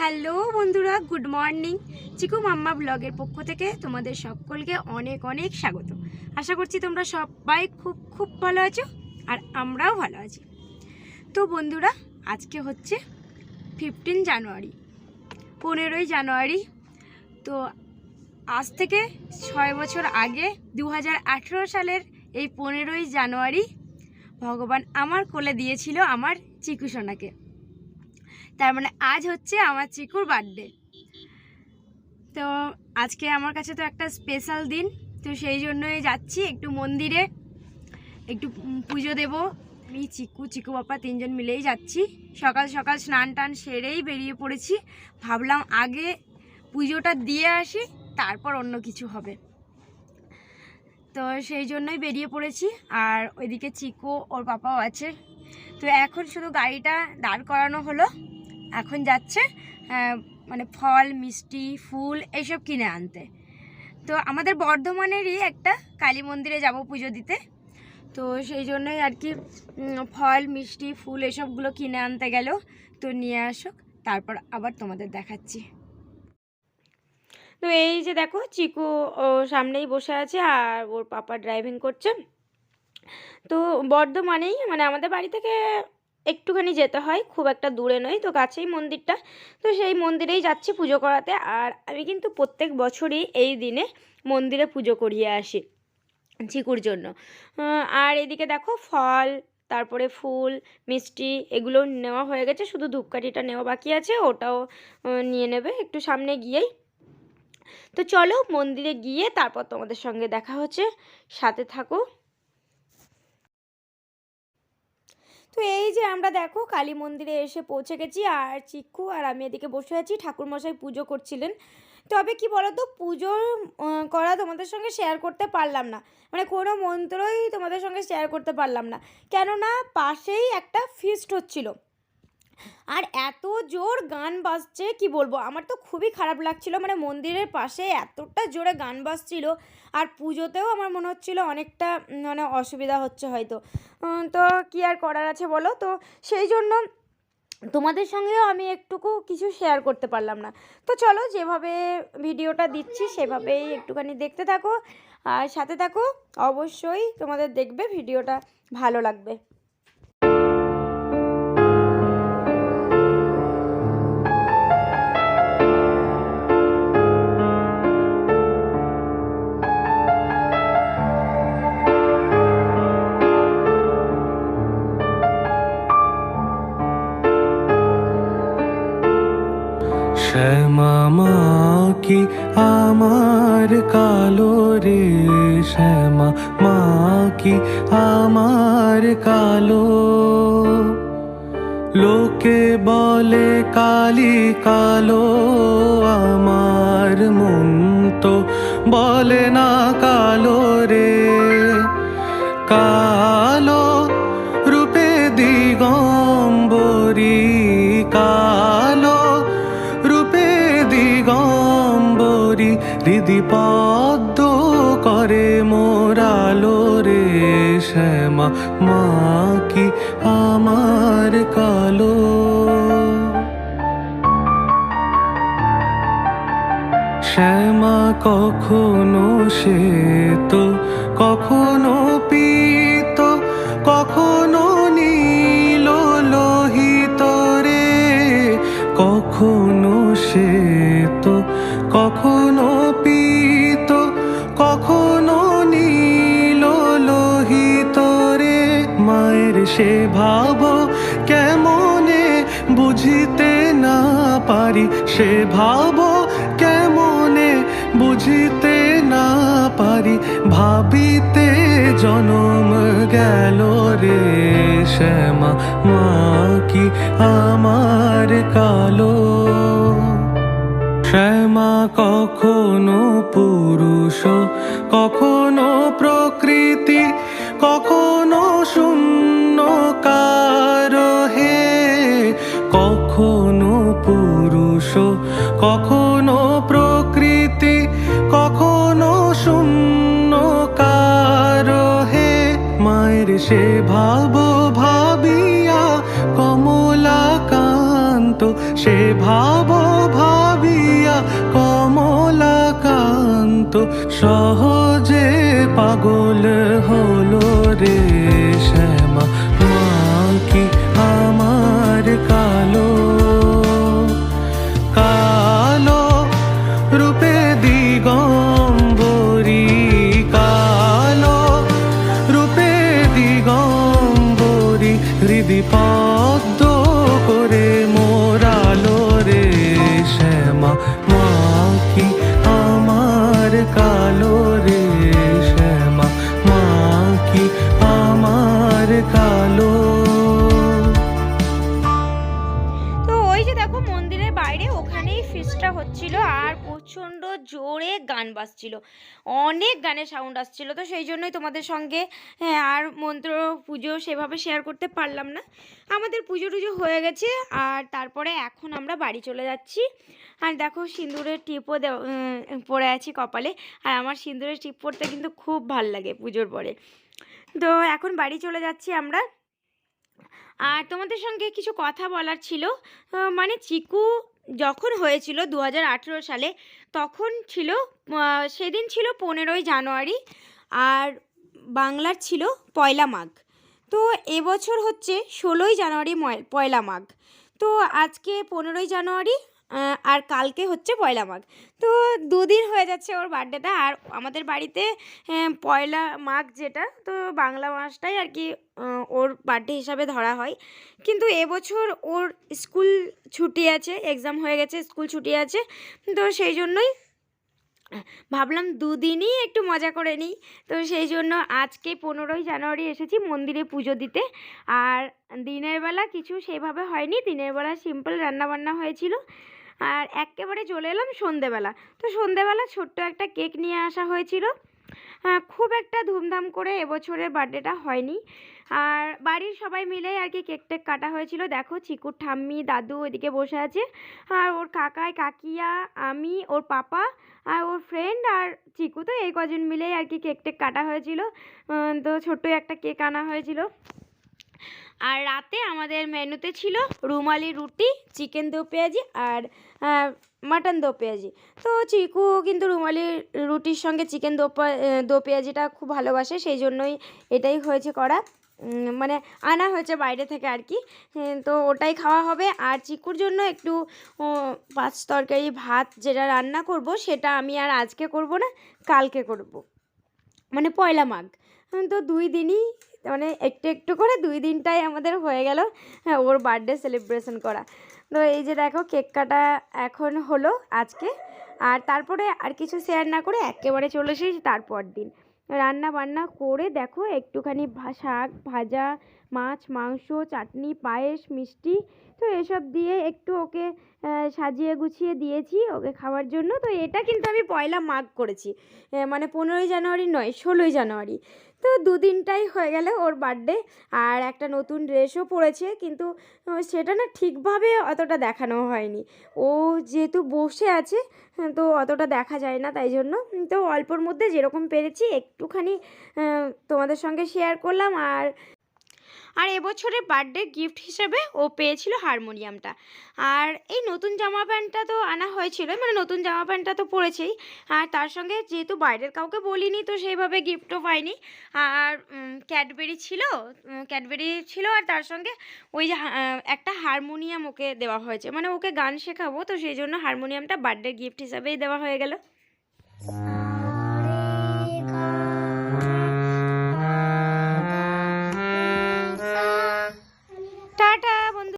Hello বন্ধুরা, good morning. চিকু মাম্মা ব্লগের পক্ষ থেকে তোমাদের সকলকে অনেক অনেক স্বাগত। আশা করছি তোমরা সবাই খুব খুব ভালো আছো আর আমরাও ভালো আছি। তো বন্ধুরা, আজকে হচ্ছে 15 জানুয়ারি, 15ই জানুয়ারি। তো আজ থেকে 6 বছর আগে 2018 সালের এই 15ই জানুয়ারি ভগবান আমার কোলে দিয়েছিল আমার চিকু সোনাকে। তার মানে আজ হচ্ছে আমার চিকুর বার্থডে। তো আজকে আমার কাছে তো একটা স্পেশাল দিন, তো সেই জন্যই যাচ্ছি একটু মন্দিরে, একটু পুজো দেব। আমি চিকু বাবা তিনজন মিলেই যাচ্ছি। সকাল সকাল স্নান টান সেরেই বেরিয়ে পড়েছি। ভাবলাম আগে পুজোটা দিয়ে আসি, তারপর অন্য কিছু হবে। তো সেই জন্যই বেরিয়ে পড়েছি। আর ওইদিকে চিকু ওর পাপাও আছে। তো এখন শুধু গাড়িটা দাঁড় করানো হলো, এখন যাচ্ছে মানে ফল মিষ্টি ফুল এইসব কিনে আনতে। তো আমাদের বর্ধমানেরই একটা কালী মন্দিরে যাব পুজো দিতে, তো সেই জন্যই আর কি ফল মিষ্টি ফুল এসবগুলো কিনে আনতে গেল। তো নিয়ে আসুক, তারপর আবার তোমাদের দেখাচ্ছি। তো এই যে দেখো, চিকু ও সামনেই বসে আছে আর ওর পাপা ড্রাইভিং করছে। তো বর্ধমানেই, মানে আমাদের বাড়ি থেকে একটুখানি যেতে হয়, খুব একটা দূরে নয়, তো কাছেই মন্দিরটা। তো সেই মন্দিরেই যাচ্ছি পুজো করাতে। আর আমি কিন্তু প্রত্যেক বছরই এই দিনে মন্দিরে পুজো করিয়ে আসি চিকুর জন্য। আর এদিকে দেখো ফল, তারপরে ফুল মিষ্টি এগুলো নেওয়া হয়ে গেছে, শুধু ধূপকাঠিটা নেওয়া বাকি আছে, ওটাও নিয়ে নেবে একটু সামনে গিয়েই। তো চলো মন্দিরে গিয়ে তারপর তোমাদের সঙ্গে দেখা হচ্ছে, সাথে থাকো। তো এই যে আমরা দেখো কালী মন্দিরে এসে পৌঁছে গেছি, আর চিকু আর আমি এদিকে বসে আছি। ঠাকুরমশাই পুজো করছিলেন। তবে কি বলো তো, পুজো করা তোমাদের সঙ্গে শেয়ার করতে পারলাম না, মানে কোনো মন্ত্রই তোমাদের সঙ্গে শেয়ার করতে পারলাম না, কেননা পাশেই একটা ফিস্ট হচ্ছিল আর এত জোর গান বাজছে, কি বলবো, আমার তো খুবই খারাপ লাগছিল। মানে মন্দিরের পাশে এতটা জোরে গান বাজছিল, আর পুজোতেও আমার মনে হচ্ছিল অনেকটা মানে অসুবিধা হচ্ছে হয়তো। তো কি আর করার আছে বলো। তো সেই জন্য তোমাদের সঙ্গেও আমি একটুকু কিছু শেয়ার করতে পারলাম না। তো চলো, যেভাবে ভিডিওটা দিচ্ছি সেভাবেই একটুখানি দেখতে থাকো আর সাথে থাকো। অবশ্যই তোমাদের দেখবে ভিডিওটা ভালো লাগবে। শ্যামা মা কি আমার কালো রে, শ্যামা মা কি আমার কালো। লোকে বলে কালি কালো, আমার মন তো বলে না কালো রে। কালো রূপে দিগম্বরী, কালো রূপে দিগম্বরী, হৃদি পদ্ম করে মোরালো রে। শ্যামা মা কি আমার কালো। শ্যামা কখনো শ্বেত, কখনো পীত, কখনো নীল লোহিত রে। কখনো শ্বেত, কখনো পীত, কখনো নীল লোহিত রে। মায়ের সে ভাব কেমনে বুঝিতে না পারি, সে ভাব কেমনে বুঝিতে না পারি, ভাবিতে জনম গেল রে। শ্যামা মা কি আমার কালো। শ্যামা কখনো পুরুষ, কখনো প্রকৃতি, কখনো শূন্যকার হে। কখনো পুরুষ, কখনো প্রকৃতি, কখনো শূন্যকার হে। মায়ের সে ভাব ভাবিয়া কমলাকান্ত সে ভাব ভাবিয়া কমলাকান্ত সহজে পাগল হলো রে শ্যামা মা কি আমার কালো কালো রূপে দিগম্বরী কালো রূপে দিগম্বরী হৃদি পদ্ম করে মোরালো রে শ্যামা মা কি আমার কালো রে শ্যামা মা কি আমার কালো। তো ওই যে দেখো মন্দিরের বাইরে ওখানেই ফিস্টটা হচ্ছিল আর প্রচণ্ড জোরে গান বাজছিল, অনেক গানের সাউন্ড আসছিল। তো সেই জন্যই তোমাদের সঙ্গে আর মন্ত্র পুজো সেভাবে শেয়ার করতে পারলাম না। আমাদের পুজো টুজো হয়ে গেছে আর তারপরে এখন আমরা বাড়ি চলে যাচ্ছি। আর দেখো সিঁদুরের টিপও পরে আছি কপালে, আর আমার সিঁদুরের টিপ পরতে কিন্তু খুব ভাল লাগে পুজোর পরে। তো এখন বাড়ি চলে যাচ্ছি আমরা। আর তোমাদের সঙ্গে কিছু কথা বলার ছিল, মানে চিকু যখন হয়েছিল 2018 সালে, তখন ছিল সেদিন ছিল 15ই জানুয়ারি আর বাংলার ছিল পয়লা মাঘ। তো এবছর হচ্ছে 16ই জানুয়ারি পয়লা মাঘ। তো আজকে 15ই জানুয়ারি আর কালকে হচ্ছে পয়লা মাঘ। তো দুদিন হয়ে যাচ্ছে ওর বার্থডেটা। আর আমাদের বাড়িতে পয়লা মাঘ যেটা, তো বাংলা মাসটাই আর কি ওর বার্থডে হিসাবে ধরা হয়। কিন্তু এবছর ওর স্কুল ছুটি আছে, এক্সাম হয়ে গেছে, স্কুল ছুটি আছে। তো সেই জন্যই ভাবলাম দুদিনই একটু মজা করে নিই। তো সেই জন্য আজকে 15ই জানুয়ারি এসেছি মন্দিরে পুজো দিতে। আর দিনের বেলা কিছু সেভাবে হয়নি, দিনের বেলা সিম্পল রান্নাবান্না হয়েছিল। আর একেবারে চলে এলাম সন্ধেবেলা। তো সন্ধেবেলা ছোট্ট একটা কেক নিয়ে আসা হয়েছিল। খুব একটা ধুমধাম করে এবছরের বার্থডেটা হয়নি। আর বাড়ির সবাই মিলে আর কি কেক টেক কাটা হয়েছিল। দেখো চিকুর ঠাম্মি দাদু ওইদিকে বসে আছে, আর ওর কাকাই কাকিয়া আমি ওর পাপা আর ওর ফ্রেন্ড আর চিকু, তো এই কজন মিলেই আর কি কেক টেক কাটা হয়েছিল। তো ছোট্ট একটা কেক আনা হয়েছিল। আর রাতে আমাদের মেনুতে ছিল রুমালি রুটি, চিকেন দো পেঁয়াজি আর মাটন দো পেঁয়াজি। তো চিকু কিন্তু রুমালি রুটির সঙ্গে চিকেন দো পেঁয়াজিটা খুব ভালোবাসে, সেই জন্যই এটাই হয়েছে করা, মানে আনা হয়েছে বাইরে থেকে আর কি। তো ওটাই খাওয়া হবে। আর চিকুর জন্য একটু পাঁচ তরকারি ভাত যেটা রান্না করব সেটা আমি আর আজকে করব না, কালকে করব, মানে পয়লা মাঘ। তো 2 দিনই মানে একটু একটু করে 2 দিনটাই আমাদের হয়ে গেল ওর বার্থডে সেলিব্রেশন করা। তো এই যে দেখো কেক কাটা এখন হলো আজকে। আর তারপরে আর কিছু শেয়ার না করে একেবারে চলে এসেছি তারপর দিন রান্না বান্না করে। দেখো একটুখানি শাক ভাজা, মাছ মাংস, চাটনি, পায়েস, মিষ্টি, তো এসব দিয়ে একটু ওকে সাজিয়ে গুছিয়ে দিয়েছি ওকে খাওয়ার জন্য। তো এটা কিন্তু আমি পয়লা মাঘ করেছি, মানে 15ই জানুয়ারি নয়, 16ই জানুয়ারি। তো 2 দিনটাই হয়ে গেল ওর বার্থডে। আর একটা নতুন ড্রেসও পরেছে, কিন্তু সেটা না ঠিকভাবে অতটা দেখানো হয়নি। ও যেহেতু বসে আছে তো অতটা দেখা যায় না, তাই জন্য তো অল্পর মধ্যে যেরকম পেরেছি একটুখানি তোমাদের সঙ্গে শেয়ার করলাম। আর এবছরের বার্থডে গিফট হিসেবে ও পেয়েছিল হারমোনিয়ামটা। আর এই নতুন জামা প্যান্টটা তো আনা হয়েছিল, মানে নতুন জামা প্যান্টটা তো পরেছেই। আর তার সঙ্গে যেহেতু বাইরের কাউকে বলিনি তো সেইভাবে গিফটও পাইনি। আর ক্যাডবেরি ছিল আর তার সঙ্গে ওই যে একটা হারমোনিয়াম ওকে দেওয়া হয়েছে, মানে ওকে গান শেখাবো, তো সেই জন্য হারমোনিয়ামটা বার্থডে গিফট হিসাবেই দেওয়া হয়ে গেল।